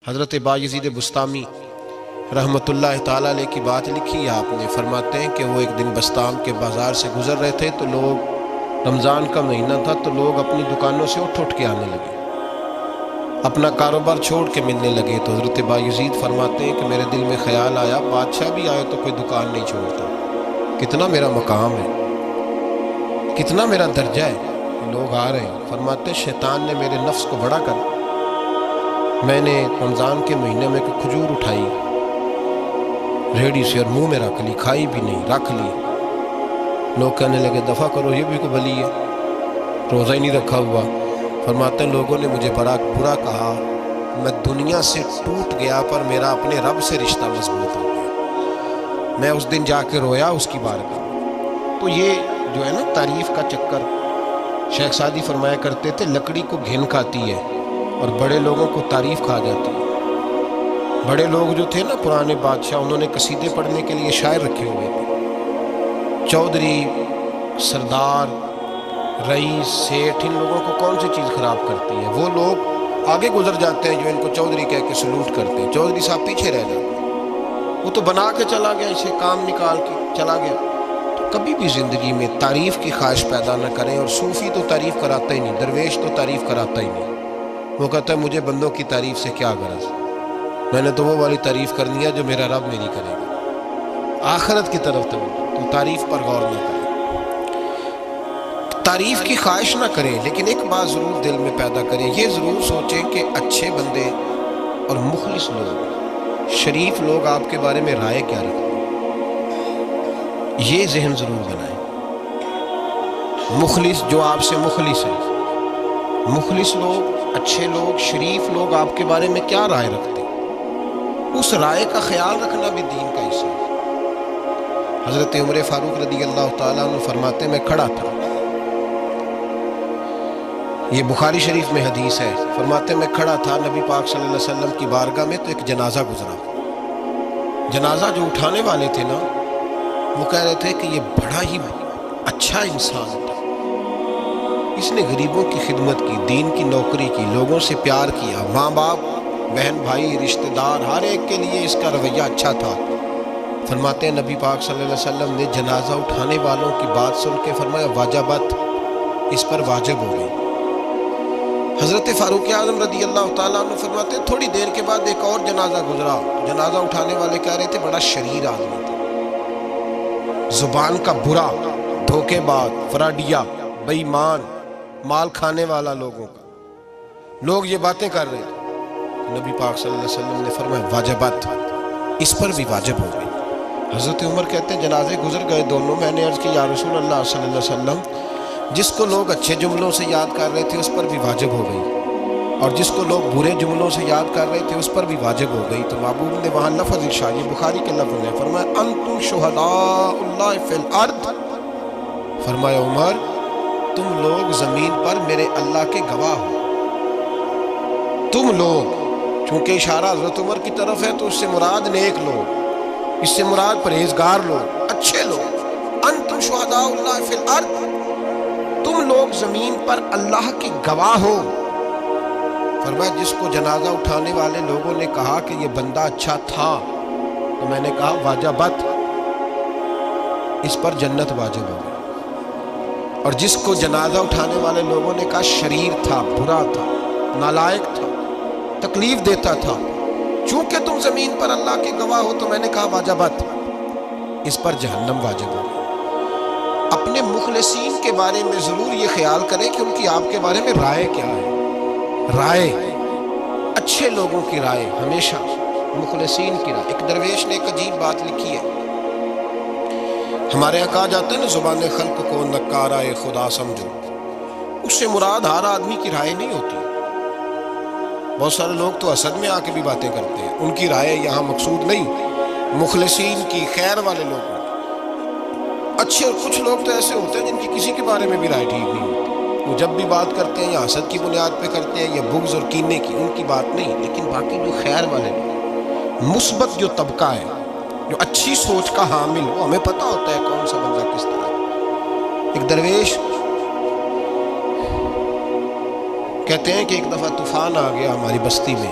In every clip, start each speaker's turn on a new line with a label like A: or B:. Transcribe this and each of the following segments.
A: حضرت بایزید بسطامی رحمۃ اللہ تعالیٰ علیہ کی بات لکھی ہے آپ نے. فرماتے ہیں کہ وہ ایک دن بسطام کے بازار سے گزر رہے تھے تو لوگ، رمضان کا مہینہ تھا تو لوگ اپنی دکانوں سے اٹھ کے آنے لگے، اپنا کاروبار چھوڑ کے ملنے لگے. تو حضرت بایزید فرماتے ہیں کہ میرے دل میں خیال آیا بادشاہ بھی آئے تو کوئی دکان نہیں چھوڑتا، کتنا میرا مقام ہے، کتنا میرا درجہ ہے، لوگ آ رہے ہیں. فرماتے ہیں شیطان نے میرے نفس کو بڑا کر، میں نے رمضان کے مہینے میں کوئی کھجور اٹھائی ریڑھی سے اور منہ میں رکھ لی، کھائی بھی نہیں، رکھ لی. لوگ کہنے لگے دفع کرو، یہ بھی کوئی بلی ہے، روزہ ہی نہیں رکھا ہوا. فرماتے ہیں لوگوں نے مجھے بڑا برا کہا، میں دنیا سے ٹوٹ گیا پر میرا اپنے رب سے رشتہ مضبوط ہو گیا. میں اس دن جا کے رویا اس کی بارگاہ. تو یہ جو ہے نا تعریف کا چکر، شیخ سعدی فرمایا کرتے تھے لکڑی کو گھن کھاتی ہے اور بڑے لوگوں کو تعریف کھا جاتی ہے. بڑے لوگ جو تھے نا پرانے بادشاہ، انہوں نے قصیدے پڑھنے کے لیے شاعر رکھے ہوئے تھے. چودھری، سردار، رئیس، سیٹھ، ان لوگوں کو کون سی چیز خراب کرتی ہے؟ وہ لوگ آگے گزر جاتے ہیں جو ان کو چودھری کہہ کے سلوٹ کرتے ہیں. چودھری صاحب پیچھے رہ جاتے ہیں، وہ تو بنا کے چلا گیا، اسے کام نکال کے چلا گیا. تو کبھی بھی زندگی میں تعریف کی خواہش پیدا نہ کریں. اور صوفی تو تعریف کراتا ہی نہیں، درویش تو تعریف کراتا ہی نہیں. وہ کہتا ہے مجھے بندوں کی تعریف سے کیا غرض، میں نے تو وہ والی تعریف کرنی ہے جو میرا رب میری کرے گا. آخرت کی طرف تو تعریف پر غور نہ کریں، تعریف کی خواہش نہ کریں. لیکن ایک بات ضرور دل میں پیدا کریں، یہ ضرور سوچیں کہ اچھے بندے اور مخلص لوگ، شریف لوگ آپ کے بارے میں رائے کیا رکھتے ہیں. یہ ذہن ضرور بنائیں. مخلص جو آپ سے مخلص ہے، مخلص لوگ، اچھے لوگ، شریف لوگ آپ کے بارے میں کیا رائے رکھتے ہیں، اس رائے کا خیال رکھنا بھی دین کا حصہ ہے. حضرت عمر فاروق رضی اللہ تعالیٰ عنہ فرماتے میں کھڑا تھا، یہ بخاری شریف میں حدیث ہے. فرماتے میں کھڑا تھا نبی پاک صلی اللہ علیہ وسلم کی بارگاہ میں تو ایک جنازہ گزرا. جنازہ جو اٹھانے والے تھے نا، وہ کہہ رہے تھے کہ یہ بڑا ہی اچھا انسان تھا، اس نے غریبوں کی خدمت کی، دین کی نوکری کی، لوگوں سے پیار کیا، ماں باپ، بہن بھائی، رشتہ دار، ہر ایک کے لیے اس کا رویہ اچھا تھا. فرماتے ہیں نبی پاک صلی اللہ علیہ وسلم نے جنازہ اٹھانے والوں کی بات سن کے فرمایا واجبت، اس پر واجب ہو گئی. حضرت فاروق اعظم رضی اللہ تعالیٰ عنہ فرماتے ہیں تھوڑی دیر کے بعد ایک اور جنازہ گزرا. جنازہ اٹھانے والے کہہ رہے تھے بڑا شریر آدمی تھا، زبان کا برا، دھوکے باز، فراڈیا، بے ایمان، مال کھانے والا لوگوں کا. لوگ یہ باتیں کر رہے تھے. نبی پاک صلی اللہ علیہ وسلم نے فرمایا واجبات، اس پر بھی واجب ہو گئی. حضرت عمر کہتے ہیں جنازے گزر گئے دونوں. میں نے عرض کی یا رسول اللہ صلی اللہ علیہ وسلم، جس کو لوگ اچھے جملوں سے یاد کر رہے تھے اس پر بھی واجب ہو گئی، اور جس کو لوگ برے جملوں سے یاد کر رہے تھے اس پر بھی واجب ہو گئی. تو محبوب نے وہاں لفظ ارشاد، یہ بخاری کے لفظ ہے، فرمایا انتم شہداء اللہ فی الارض. فرمایا عمر تم لوگ زمین پر میرے اللہ کے گواہ ہو. تم لوگ، چونکہ اشارہ حضرت عمر کی طرف ہے تو اس سے مراد نیک لوگ، اس سے مراد پرہیزگار لوگ، اچھے لوگ. انتم شہداء اللہ فی الارض، تم لوگ زمین پر اللہ کے گواہ ہو. فرمایا جس کو جنازہ اٹھانے والے لوگوں نے کہا کہ یہ بندہ اچھا تھا تو میں نے کہا واجبت، اس پر جنت واجب ہو گئی. اور جس کو جنازہ اٹھانے والے لوگوں نے کہا شریر تھا، برا تھا، نالائق تھا، تکلیف دیتا تھا، چونکہ تم زمین پر اللہ کے گواہ ہو تو میں نے کہا واجبت، اس پر جہنم واجب ہو گئی. اپنے مخلصین کے بارے میں ضرور یہ خیال کریں کہ ان کی آپ کے بارے میں رائے کیا ہے. رائے، اچھے لوگوں کی رائے، ہمیشہ مخلصین کی رائے. ایک درویش نے ایک عجیب بات لکھی ہے، ہمارے یہاں کہا جاتا ہے نا زبان خلق کو نکارہ خدا سمجھو. اس سے مراد ہر آدمی کی رائے نہیں ہوتی. بہت سارے لوگ تو حسد میں آ کے بھی باتیں کرتے ہیں، ان کی رائے یہاں مقصود نہیں، مخلصین کی، خیر والے لوگ اچھے. اور کچھ لوگ تو ایسے ہوتے ہیں جن کی کسی کے بارے میں بھی رائے ٹھیک نہیں ہوتی. وہ جب بھی بات کرتے ہیں یا حسد کی بنیاد پہ کرتے ہیں یا بغض اور کینے کی، ان کی بات نہیں. لیکن باقی جو خیر والے لوگ، مثبت جو طبقہ ہے، جو اچھی سوچ کا حامل، وہ ہمیں پتہ ہوتا ہے کون سا بندہ کس طرح. ایک درویش کہتے ہیں کہ ایک دفعہ طوفان آ گیا ہماری بستی میں.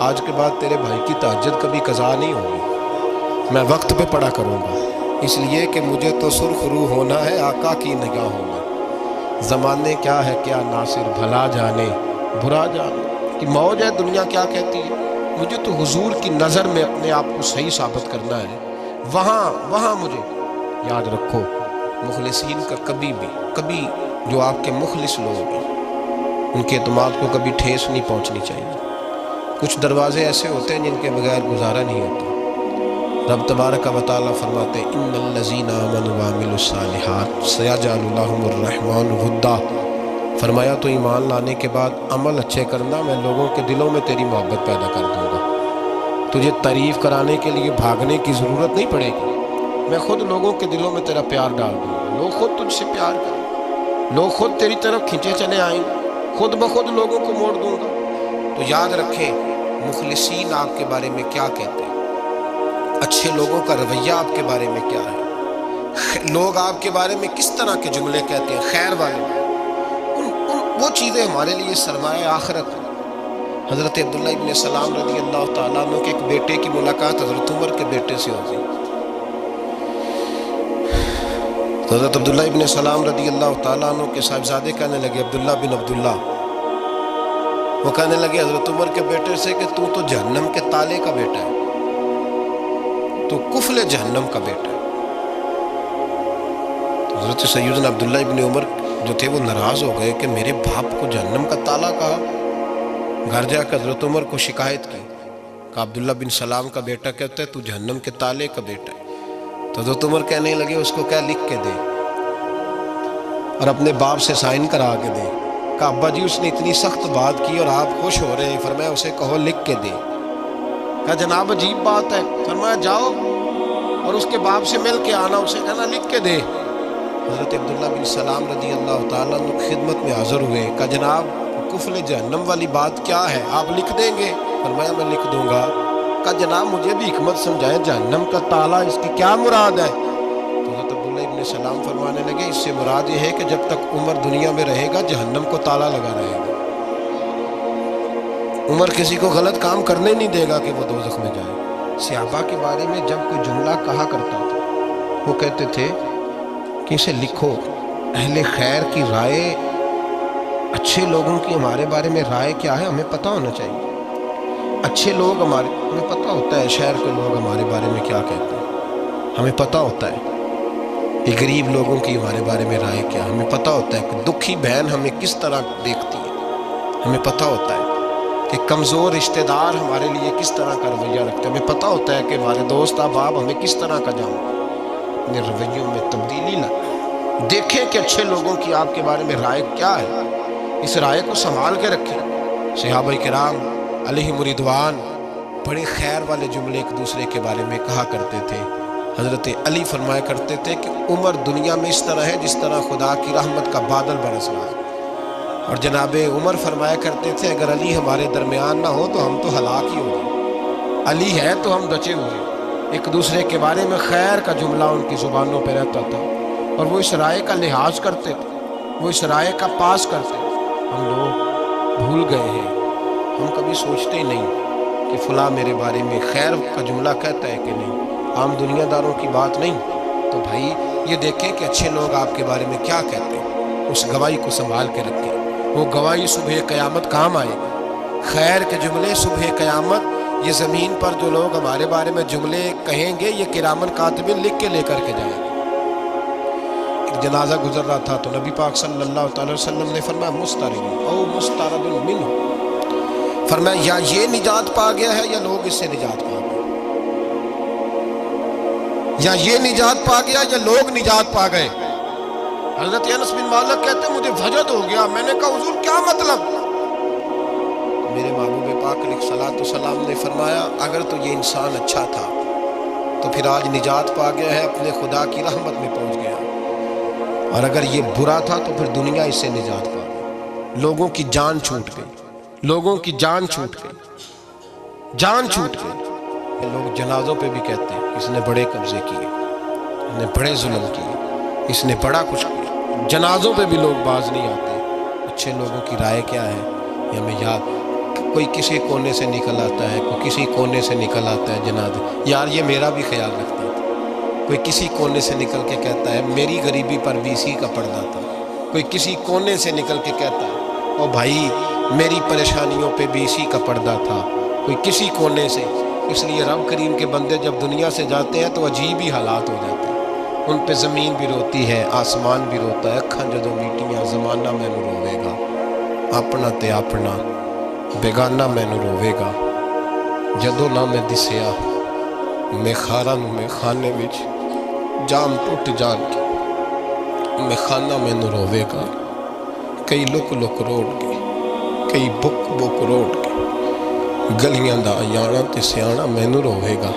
A: آج کے بعد تیرے بھائی کی تہجد کبھی قضا نہیں ہوگی، میں وقت پہ پڑھا کروں گا، اس لیے کہ مجھے تو سرخ روح ہونا ہے آقا کی نگاہوں میں۔ زمانے کیا ہے کیا ناصر، بھلا جانے برا جانے کہ موج ہے دنیا کیا کہتی ہے، مجھے تو حضور کی نظر میں اپنے آپ کو صحیح ثابت کرنا ہے۔ وہاں مجھے یاد رکھو، مخلصین کا کبھی جو آپ کے مخلص لوگ ہیں ان کے اعتماد کو کبھی ٹھیس نہیں پہنچنی چاہیے۔ کچھ دروازے ایسے ہوتے ہیں جن کے بغیر گزارا نہیں ہوتا۔ رب تبارک و تعالیٰ فرماتے ہیں ان الذین آمنوا وعملوا الصالحات سیجعل لهم الرحمن ودا۔ فرمایا تو ایمان لانے کے بعد عمل اچھے کرنا، میں لوگوں کے دلوں میں تیری محبت پیدا کر دوں گا۔ تجھے تعریف کرانے کے لیے بھاگنے کی ضرورت نہیں پڑے گی، میں خود لوگوں کے دلوں میں تیرا پیار ڈال دوں گا، لوگ خود تجھ سے پیار کریں، لوگ خود تیری طرف کھینچے چلے آئیں، خود بخود لوگوں کو موڑ دوں گا۔ تو یاد رکھیں مخلصین آپ کے بارے میں کیا کہتے ہیں، اچھے لوگوں کا رویہ آپ کے بارے میں کیا ہے، لوگ آپ کے بارے میں کس طرح کے جملے کہتے ہیں، خیر والے وہ چیزیں ہمارے لیے سرمایہ آخرت ہے۔ حضرت عبداللہ ابن سلام رضی اللہ تعالیٰ عنہ کے ایک بیٹے کی ملاقات حضرت عمر کے بیٹے سے ہوگی۔ تو حضرت عبداللہ ابن سلام رضی اللہ تعالیٰ عنہ کے صاحبزادے کہنے لگے، عبداللہ بن عبداللہ، وہ کہنے لگے حضرت عمر کے بیٹے سے کہ تو جہنم کے تالے کا بیٹا ہے، تو کفل جہنم کا بیٹا ہے۔ تو حضرت سیدنا عبداللہ ابن عمر جو تھے وہ ناراض ہو گئے کہ میرے باپ کو جہنم کا تالا کہا۔ گھر جا کر حضرت عمر کو شکایت کی کہ عبداللہ بن سلام کا بیٹا کہتا ہے تو جہنم کے تالے کا بیٹا ہے۔ تو حضرت عمر کہنے لگے اس کو کیا لکھ کے دے اور اپنے باپ سے سائن کرا کے دے۔ کہ ابا جی اس نے اتنی سخت بات کی اور آپ خوش ہو رہے ہیں، فرمایا اسے کہو لکھ کے دے۔ کہا جناب عجیب بات ہے، فرمایا جاؤ اور اس کے باپ سے مل کے آنا، اسے کہنا لکھ کے دے۔ حضرت عبداللہ بن سلام رضی اللہ تعالیٰ عنہ خدمت میں حاضر ہوئے، کہا جناب کفل جہنم والی بات کیا ہے، آپ لکھ دیں گے؟ فرمایا میں لکھ دوں گا۔ کہا جناب مجھے بھی حکمت سمجھائے، جہنم کا تالا اس کی کیا مراد ہے؟ تو حضرت عبداللہ ابن سلام فرمانے لگے اس سے مراد یہ ہے کہ جب تک عمر دنیا میں رہے گا جہنم کو تالا لگا رہے گا، عمر کسی کو غلط کام کرنے نہیں دے گا کہ وہ دوزخ میں جائے۔ صحابہ کے بارے میں جب کوئی جملہ کہا کرتا تھا وہ کہتے تھے کہ اسے لکھو، اہل خیر کی رائے، اچھے لوگوں کی ہمارے بارے میں رائے کیا ہے ہمیں پتہ ہونا چاہیے۔ اچھے لوگ ہمیں پتہ ہوتا ہے شہر کے لوگ ہمارے بارے میں کیا کہتے ہیں، ہمیں پتہ ہوتا ہے کہ غریب لوگوں کی ہمارے بارے میں رائے کیا، ہمیں پتہ ہوتا ہے کہ دکھی بہن ہمیں کس طرح دیکھتی ہے، ہمیں پتہ ہوتا ہے کہ کمزور رشتہ دار ہمارے لیے کس طرح کا رویہ رکھتے ہیں، ہمیں پتہ ہوتا ہے کہ ہمارے دوست احباب ہمیں کس طرح کا جاؤں۔ اپنے رویوں میں تبدیلی لائیں، دیکھیں کہ اچھے لوگوں کی آپ کے بارے میں رائے کیا ہے، اس رائے کو سنبھال کے رکھیں۔ صحابہ کرام علیہم رضوان بڑے خیر والے جملے ایک دوسرے کے بارے میں کہا کرتے تھے۔ حضرت علی فرمایا کرتے تھے کہ عمر دنیا میں اس طرح ہے جس طرح خدا کی رحمت کا بادل برس رہا ہے، اور جناب عمر فرمایا کرتے تھے اگر علی ہمارے درمیان نہ ہو تو ہم تو ہلاک ہی ہو گئے، علی ہے تو ہم بچے ہوئے۔ ایک دوسرے کے بارے میں خیر کا جملہ ان کی زبانوں پہ رہتا تھا اور وہ اس رائے کا لحاظ کرتے تھے، وہ اس رائے کا پاس کرتے تھے۔ ہم لوگ بھول گئے ہیں، ہم کبھی سوچتے ہی نہیں کہ فلاں میرے بارے میں خیر کا جملہ کہتا ہے کہ نہیں، عام دنیا داروں کی بات نہیں۔ تو بھائی یہ دیکھیں کہ اچھے لوگ آپ کے بارے میں کیا کہتے ہیں، اس گواہی کو سنبھال کے رکھیں، وہ گواہی صبح قیامت کام آئے گی۔ خیر کے جملے صبح قیامت یہ زمین پر جو لوگ ہمارے بارے میں جملے کہیں گے یہ کرامن کاتبین لکھ کے لے کر کے جائیں گے۔ ایک جنازہ گزر رہا تھا تو نبی پاک صلی اللہ تعالی وسلم نے فرمایا مسترب او مسترب منہ، فرمایا یا یہ نجات پا گیا ہے یا لوگ اس سے نجات پا گئے، یا یہ نجات پا گیا یا لوگ نجات پا گئے۔ حضرت انس بن مالک کہتے ہیں مجھے وجد ہو گیا، میں نے کہا حضور کیا مطلب؟ میرے محبوب پاک علیہ الصلوۃ والسلام نے فرمایا اگر تو یہ انسان اچھا تھا تو پھر آج نجات پا گیا ہے، اپنے خدا کی رحمت میں پہنچ گیا، اور اگر یہ برا تھا تو پھر دنیا اس سے نجات پا گئی۔ لوگوں کی جان چھوٹ گئی، لوگوں کی جان چھوٹ گئی، جان چھوٹ گئی۔ لوگ جنازوں پہ بھی کہتے ہیں اس نے بڑے قبضے کیے، اس نے بڑے ظلم کیے، اس نے بڑا کچھ کیا۔ جنازوں پہ بھی لوگ باز نہیں آتے۔ اچھے لوگوں کی رائے کیا ہے یہ ہمیں یاد کوئی کسی کونے سے نکل آتا ہے، کوئی کسی کونے سے نکل آتا ہے جنازے. یار یہ میرا بھی خیال رکھتا تھا. کوئی کسی کونے سے نکل کے کہتا ہے میری غریبی پر BC کا پردہ تھا. کوئی کسی کونے سے نکل کے کہتا ہے او بھائی میری پریشانیوں پہ BC کا پردہ تھا. کوئی کسی کونے سے. اس لیے رب کریم کے بندے جب دنیا سے جاتے ہیں تو عجیب ہی حالات ہو جاتے ہیں. ان پہ زمین بھی روتی ہے، آسمان بھی روتا ہے. اکھاں جدوں میٹیاں زمانہ مینوں روے گا، اپنا تے اپنا بیگانہ مینوں روے گا. جدوں نہ میں دسیا میں خاراں میں خانے وچ جام ٹوٹ جان کے میں خانہ مینوں روے گا. کئی لک لک روڑ کے، کئی بک بک روڑ کے گلیاں دا یانا تے سیانا مینوں روے گا.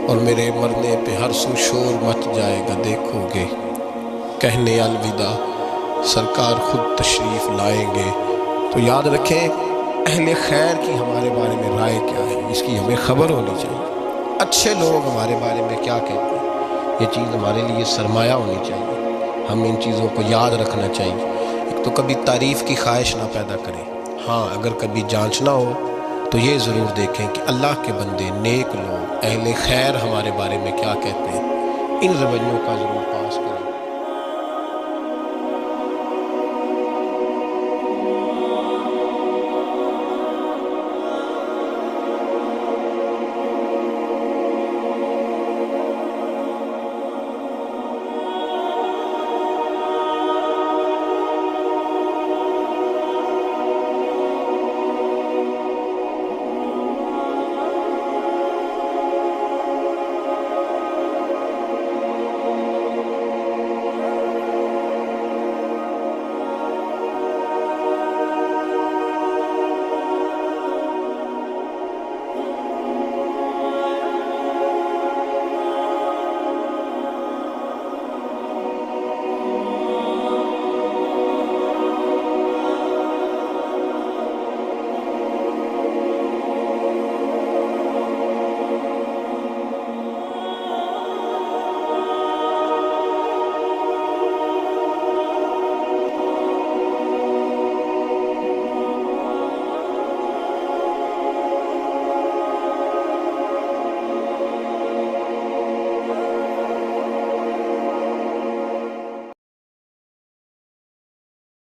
A: اور میرے مرنے پہ ہر سو شور مچ جائے گا. دیکھو گے کہنے الوداع سرکار خود تشریف لائیں گے. تو یاد رکھیں اہل خیر کی ہمارے بارے میں رائے کیا ہے، اس کی ہمیں خبر ہونی چاہیے. اچھے لوگ ہمارے بارے میں کیا کہتے ہیں، یہ چیز ہمارے لیے سرمایہ ہونی چاہیے. ہم ان چیزوں کو یاد رکھنا چاہیے. ایک تو کبھی تعریف کی خواہش نہ پیدا کریں. ہاں اگر کبھی جانچنا ہو تو یہ ضرور دیکھیں کہ اللہ کے بندے، نیک لوگ، اہل خیر ہمارے بارے میں کیا کہتے ہیں. ان رویوں کا ضرور پاس کریں.